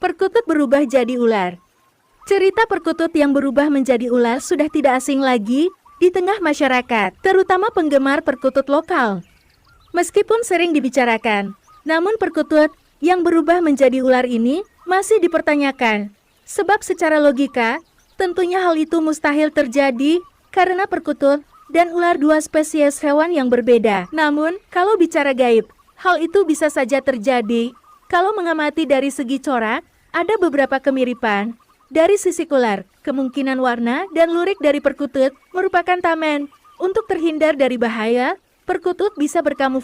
Perkutut berubah jadi ular. Cerita perkutut yang berubah menjadi ular sudah tidak asing lagi di tengah masyarakat, terutama penggemar perkutut lokal. Meskipun sering dibicarakan, namun perkutut yang berubah menjadi ular ini masih dipertanyakan. Sebab secara logika, tentunya hal itu mustahil terjadi karena perkutut dan ular dua spesies hewan yang berbeda. Namun, kalau bicara gaib, hal itu bisa saja terjadi. Kalau mengamati dari segi corak, ada beberapa kemiripan. Dari sisi ular, kemungkinan warna dan lurik dari perkutut merupakan tameng. Untuk terhindar dari bahaya, perkutut bisa berkamuflase